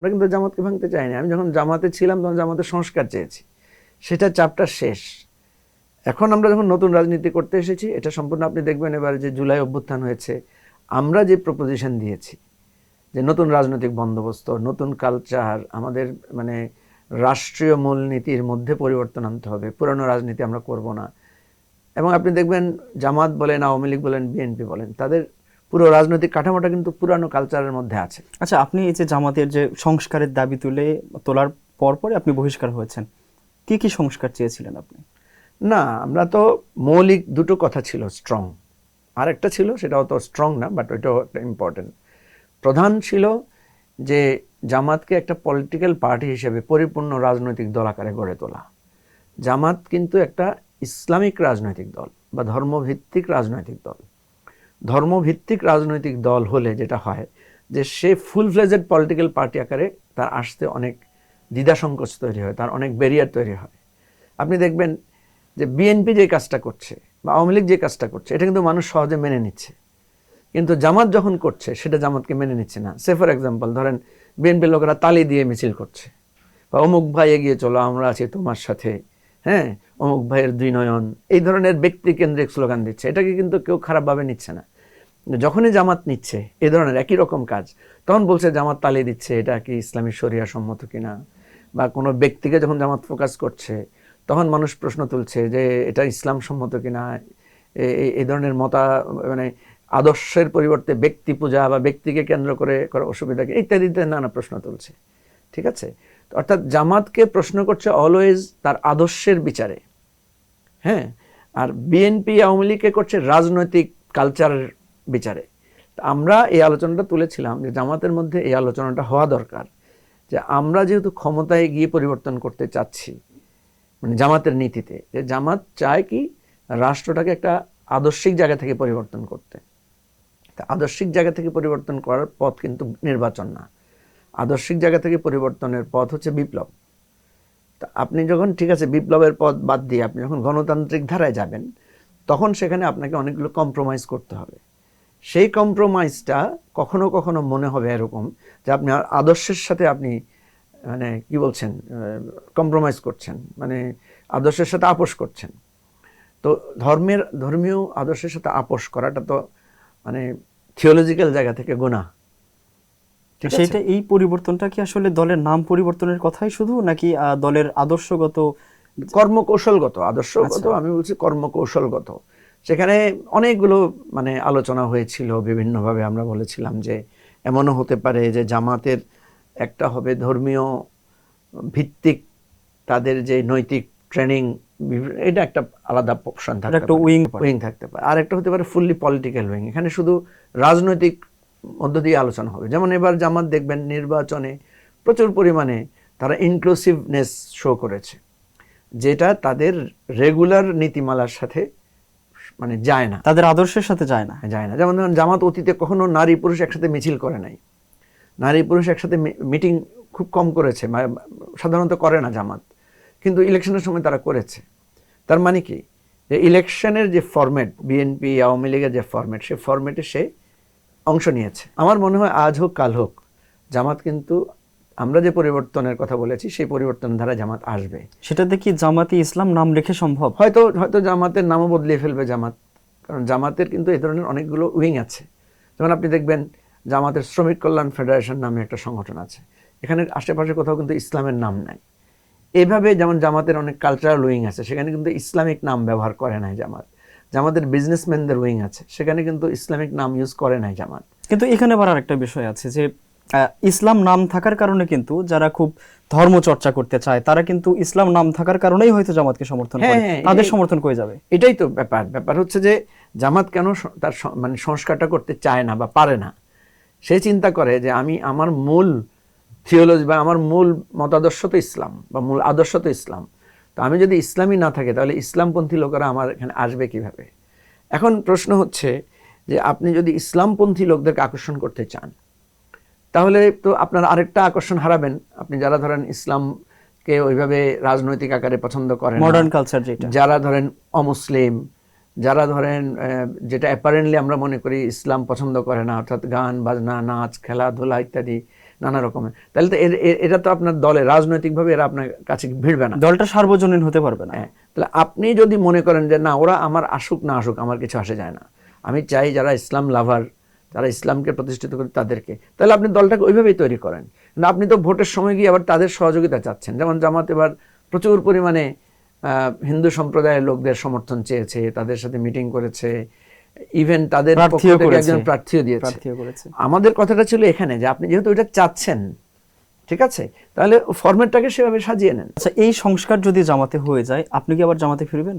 আমরা কিন্তু জামাতকে ভাঙতে চাইনি। আমি যখন জামাতে ছিলাম তখন জামাতের সংস্কার চেয়েছি, সেটা চাপটা শেষ। এখন আমরা যখন নতুন রাজনীতি করতে এসেছি, এটা সম্পূর্ণ আপনি দেখবেন এবার যে জুলাই অভ্যুত্থান হয়েছে, আমরা যে প্রপোজিশন দিয়েছি যে নতুন রাজনৈতিক বন্দোবস্ত, নতুন কালচার, আমাদের মানে রাষ্ট্রীয় মূলনীতির মধ্যে পরিবর্তন আনতে হবে, পুরানো রাজনীতি আমরা করব না। এবং আপনি দেখবেন জামাত বলেন, আওয়ামী লীগ বলেন, বিএনপি বলেন, তাদের পুরো রাজনৈতিক কাঠামোটা কিন্তু পুরানো কালচারের মধ্যে আছে। আচ্ছা, আপনি এই যে জামাতের যে সংস্কারের দাবি তোলার পরপরই আপনি বহিষ্কার হয়েছেন, কি কি সংস্কার চেয়েছিলেন আপনি? না, আমরা তো মৌলিক দুটো কথা ছিল স্ট্রং, আর একটা ছিল সেটা অত স্ট্রং না, বাট ওইটাও একটা ইম্পর্টেন্ট। প্রধান ছিল যে জামাতকে একটা পলিটিক্যাল পার্টি হিসেবে পরিপূর্ণ রাজনৈতিক দল আকারে গড়ে তোলা। জামাত কিন্তু একটা ইসলামিক রাজনৈতিক দল বা ধর্মভিত্তিক রাজনৈতিক দল। ধর্মভিত্তিক রাজনৈতিক দল হলে যেটা হয় যে সে ফুল ফ্লেজেড পলিটিক্যাল পার্টি আকারে তার আসতে অনেক দ্বিধাসংকোচ তৈরি হয়, তার অনেক ব্যারিয়ার তৈরি হয়। আপনি দেখবেন যে বিএনপি যে কাজটা করছে বা আওয়ামী লীগ যে কাজটা করছে, এটা কিন্তু মানুষ সহজে মেনে নিচ্ছে, কিন্তু জামাত যখন করছে সেটা জামাতকে মেনে নিচ্ছে না। সে ফর এক্সাম্পল ধরেন, বিএনপির লোকেরা তালি দিয়ে মিছিল করছে, বা অমুক ভাই এগিয়ে চলো, আমরা আছি তোমার সাথে, হ্যাঁ, অমুক ভাইয়ের দুই নয়ন, এই ধরনের ব্যক্তি কেন্দ্রিক স্লোগান দিচ্ছে। এটাকে কিন্তু কেউ খারাপভাবে নিচ্ছে না। যখনই জামাত নিচ্ছে এই ধরনের একই রকম কাজ, তখন বলছে জামাত তালি দিচ্ছে, এটা কি ইসলামী শরিয়া সম্মত কিনা। বা কোনো ব্যক্তিকে যখন জামাত ফোকাস করছে, তখন মানুষ প্রশ্ন তুলছে যে এটা ইসলাম সম্মত কিনা। এই ধরনের মানে আদর্শের পরিবর্তে ব্যক্তি পূজা বা ব্যক্তিকে কেন্দ্র করে করা অসুবিধা কি, ইত্যাদিতে নানা প্রশ্ন তুলছে। ঠিক আছে, অর্থাৎ জামাতকে প্রশ্ন করছে অলওয়েজ তার আদর্শের বিচারে, হ্যাঁ, আর বিএনপি আওয়ামী লীগকে করছে রাজনৈতিক কালচারের বিচারে। আমরা এই আলোচনাটা তুলেছিলাম যে জামাতের মধ্যে এই আলোচনাটা হওয়া দরকার, যে আমরা যেহেতু ক্ষমতায় গিয়ে পরিবর্তন করতে চাচ্ছি, মানে জামাতের নীতিতে, যে জামাত চায় কি রাষ্ট্রটাকে একটা আদর্শিক জায়গা থেকে পরিবর্তন করতে। তা আদর্শিক জায়গা থেকে পরিবর্তন করার পথ কিন্তু নির্বাচন না, আদর্শিক জায়গা থেকে পরিবর্তনের পথ হচ্ছে বিপ্লব। তা আপনি যখন, ঠিক আছে, বিপ্লবের পথ বাদ দিয়ে আপনি যখন গণতান্ত্রিক ধারায় যাবেন, তখন সেখানে আপনাকে অনেকগুলো কম্প্রোমাইজ করতে হবে। সেই কম্প্রোমাইজটা কখনো কখনো মনে হবে এরকম যে আপনি আদর্শের সাথে আপনি মানে কি বলছেন, কম্প্রোমাইজ করছেন, মানে আদর্শের সাথে আপোষ করছেন। তো ধর্মীয় আদর্শের সাথে আপোষ করাটা তো মানে থিওলজিক্যাল জায়গা থেকে গুনাহ। সেটা, এই পরিবর্তনটা কি আসলে দলের নাম পরিবর্তনের কথাই শুধু, নাকি দলের আদর্শগত কর্মকৌশলগত, আদর্শগত আমি বলছি কর্মকৌশলগত। সেখানে অনেকগুলো মানে আলোচনা হয়েছিল বিভিন্নভাবে। আমরা বলেছিলাম যে এমনও হতে পারে যে জামাতের একটা হবে ধর্মীয় ভিত্তিক, তাদের যে নৈতিক ট্রেনিং, এটা একটা আলাদা অপশন থাকতে পারে, উইং থাকতে পারে। আর একটা হতে পারে ফুললি পলিটিক্যাল উইং, এখানে শুধু রাজনৈতিক মধ্য দিয়ে আলোচনা হবে। যেমন এবার জামাত দেখবেন নির্বাচনে প্রচুর পরিমাণে তারা ইনক্লুসিভনেস শো করেছে, যেটা তাদের রেগুলার নীতিমালার সাথে মানে যায় না, তাদের আদর্শের সাথে যায় না। যেমন ধরুন, জামাত অতীতে কখনো নারী পুরুষ একসাথে মিছিল করে নাই, নারী পুরুষ একসাথে মিটিং খুব কম করেছে, সাধারণত করে না জামাত, কিন্তু ইলেকশনের সময় তারা করেছে। তার মানে কি, যে ইলেকশনের যে ফরম্যাট, বিএনপি আওয়ামী লীগের যে ফরম্যাট, সেই ফরম্যাটে সে অংশ নিয়েছে। আমার মনে হয় আজ হোক কাল হোক জামাত কিন্তু, আমরা যে পরিবর্তনের কথা বলেছি সেই পরিবর্তন ধারা জামাত আসবে। সেটা দেখি জামাতি ইসলাম নাম রেখে সম্ভব। হয়তো জামাতের নামও বদলিয়ে ফেলবে জামাত, কারণ জামাতের কিন্তু এই ধরনের অনেকগুলো উইং আছে। যেমন আপনি দেখবেন জামাতের শ্রমিক কল্যাণ ফেডারেশন নামে একটা সংগঠন আছে, এখানে আশেপাশে কোথাও কিন্তু ইসলামের নাম নাই। এইভাবে যেমন জামাতের অনেক কালচারাল উইং আছে, সেখানে কিন্তু ইসলামিক নাম ব্যবহার করে নাই জামাত। জামাতের বিজনেসম্যানদের উইং আছে, সেখানে কিন্তু ইসলামিক নাম ইউজ করে নাই জামাত। কিন্তু এখানে আবার আরেকটা বিষয় আছে যে ইসলাম নাম থাকার কারণে কিন্তু যারা খুব ধর্ম চর্চা করতে চায়, তারা কিন্তু ইসলাম নাম থাকার কারণেই হয়তো জামাতকে সমর্থন করে। তাদের সমর্থন কই যাবে? এটাই তো ব্যাপার হচ্ছে যে জামাত কেন তার মানে সংস্কারটা করতে চায় না বা পারে না। সে চিন্তা করে যে আমি আমার মূল থিওলজি বা আমার মূল মতাদর্শ তো ইসলাম বা মূল আদর্শ তো ইসলাম, তো আমি যদি ইসলামই না থাকে তাহলে ইসলামপন্থী লোকেরা আমার এখানে আসবে কিভাবে। এখন প্রশ্ন হচ্ছে যে আপনি যদি ইসলামপন্থী লোকদেরকে আকর্ষণ করতে চান, তাহলে তো আপনার আরেকটা আকর্ষণ হারাবেন। আপনি যারা ধরেন ইসলামকে ওইভাবে রাজনৈতিক আকারে পছন্দ করেন, মডার্ন কালচার, যারা ধরেন অমুসলিম, যারা ধরেন যেটা অ্যাপারেন্টলি আমরা মনে করি ইসলাম পছন্দ করে না, অর্থাৎ গান বাজনা, নাচ, খেলাধুলা ইত্যাদি, নানা রকমের, তাহলে তো এটা তো আপনার দলে রাজনৈতিকভাবে এরা আপনার কাছে ভিড়বে না, দলটা সার্বজনীন হতে পারবে না। হ্যাঁ, তাহলে আপনি যদি মনে করেন যে না ওরা আমার আসুক না আসুক আমার কিছু আসে যায় না, আমি চাই যারা ইসলাম লাভার, যারা ইসলামকে প্রতিষ্ঠিত করে তাদেরকে, তাহলে আপনি দলটাকে ওইভাবেই তৈরি করেন। না আপনি তো ভোটের সময় গিয়ে আবার তাদের সহযোগিতা চাচ্ছেন, যেমন জামাত এবার প্রচুর পরিমাণে হিন্দু সম্প্রদায়ের লোকদের সমর্থন চেয়েছে, তাদের সাথে মিটিং করেছে, ইভেন তাদের পক্ষ থেকে একজন প্রার্থীও দিয়েছে। আমাদের কথাটা ছিল এখানে যে আপনি যেহেতু এটা চাচ্ছেন, ঠিক আছে, তাহলে ফরম্যাটটাকে সেভাবে সাজিয়ে নেন। আচ্ছা, এই সংস্কার যদি জামাতে হয়ে যায়, আপনি কি আবার জামাতে ফিরবেন?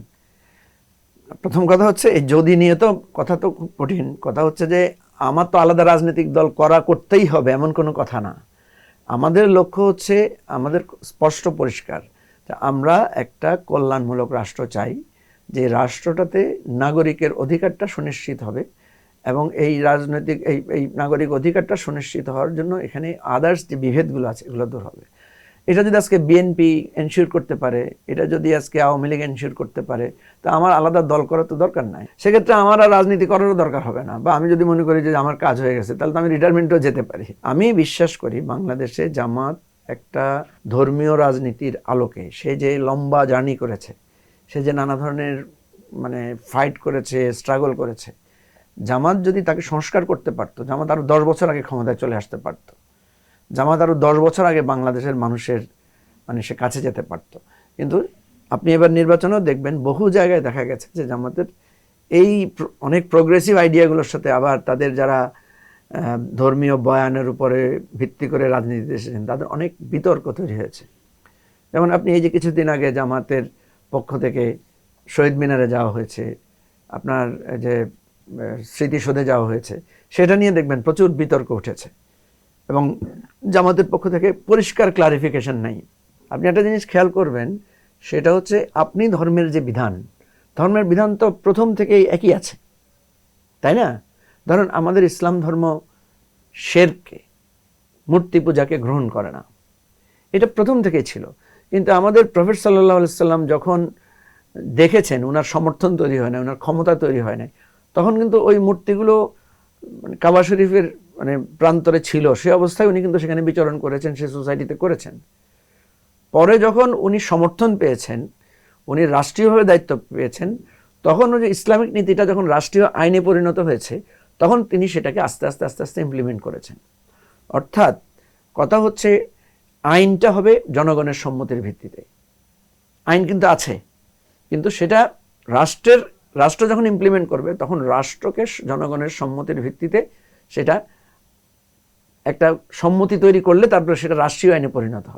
প্রথম কথা হচ্ছে এই যদি নিয়ে তো কথা তো খুব কঠিন। কথা হচ্ছে যে আমার তো আলাদা রাজনৈতিক দল করতেই হবে এমন কোনো কথা না। আমাদের লক্ষ্য হচ্ছে, আমাদের স্পষ্ট পরিষ্কার, আমরা একটা কল্যাণমূলক রাষ্ট্র চাই, যে রাষ্ট্রটাতে নাগরিকের অধিকারটা সুনিশ্চিত হবে, এবং এই রাজনৈতিক এই নাগরিক অধিকারটা সুনিশ্চিত হওয়ার জন্য এখানে আদার্স যে বিভেদগুলো আছে এগুলো দূর হবে। এটা যদি আজকে বিএনপি এনশিওর করতে পারে, এটা যদি আজকে আওয়ামী লীগ এনশিওর করতে পারে, তো আমার আলাদা দল করার তো দরকার নাই। সেক্ষেত্রে আমার আর রাজনীতি করারও দরকার হবে না, বা আমি যদি মনে করি যে আমার কাজ হয়ে গেছে তাহলে তো আমি রিটায়ারমেন্টও যেতে পারি। আমি বিশ্বাস করি বাংলাদেশে জামাত একটা ধর্মীয় রাজনীতির আলোকে, সে যে লম্বা জার্নি করেছে, সে যে নানা ধরনের ফাইট করেছে, স্ট্রাগল করেছে, জামাত যদি তাকে সংস্কার করতে পারতো, জামাত আরো 10 বছর আগে ক্ষমতায় চলে আসতে পারতো, জামাত আরো 10 বছর আগে বাংলাদেশের মানুষের সে কাছে যেতে পারতো। কিন্তু আপনি এবার নির্বাচনেও দেখবেন বহু জায়গায় দেখা গেছে যে জামাতের এই অনেক প্রোগ্রেসিভ আইডিয়াগুলোর সাথে আবার তাদের যারা ধর্মীয় বয়ানের উপরে ভিত্তি করে রাজনীতিতে এসেছেন তাদের অনেক বিতর্ক তৈরি হয়েছে। যেমন আপনি এই যে কিছুদিন আগে জামাতের পক্ষ থেকে শহীদ মিনারে যাওয়া হয়েছে, আপনার যে স্মৃতিসৌধে যাওয়া হয়েছে, সেটা নিয়ে দেখবেন প্রচুর বিতর্ক উঠেছে, এবং জামাতের পক্ষ থেকে পরিষ্কার ক্লারিফিকেশন নাই। আপনি একটা জিনিস খেয়াল করবেন, সেটা হচ্ছে আপনি ধর্মের যে বিধান, ধর্মের বিধান তো প্রথম থেকেই একই আছে, তাই না? ধরুন আমাদের ইসলাম ধর্ম শিরকে, মূর্তি পূজাকে গ্রহণ করে না, এটা প্রথম থেকেই ছিল। কিন্তু আমাদের প্রফেট সাল্লাল্লাহু আলাইহি সাল্লাম যখন দেখেছেন ওনার সমর্থন তৈরি হয় না, ওনার ক্ষমতা তৈরি হয় না, তখন কিন্তু ওই মূর্তিগুলো কাবা শরীফের প্রান্তরে ছিল, সে অবস্থায় উনি কিন্তু সেখানে বিচরণ করেছেন, সে সোসাইটিতে করেছেন। পরে যখন উনি সমর্থন পেয়েছেন, উনি রাষ্ট্রীয়ভাবে দায়িত্ব পেয়েছেন, তখন ওই যে ইসলামিক নীতিটা যখন রাষ্ট্রীয় আইনে পরিণত হয়েছে, তখন তিনি সেটাকে আস্তে আস্তে আস্তে আস্তে ইমপ্লিমেন্ট করেছেন। অর্থাৎ কথা হচ্ছে আইনটা হবে জনগণের সম্মতির ভিত্তিতে। আইন কিন্তু আছে, কিন্তু সেটা রাষ্ট্র যখন ইমপ্লিমেন্ট করবে তখন রাষ্ট্রকে জনগণের সম্মতির ভিত্তিতে সেটা একটা সম্মতি তৈরি করলে তারপরে সেটা রাষ্ট্রীয় আইনে পরিণত হবে।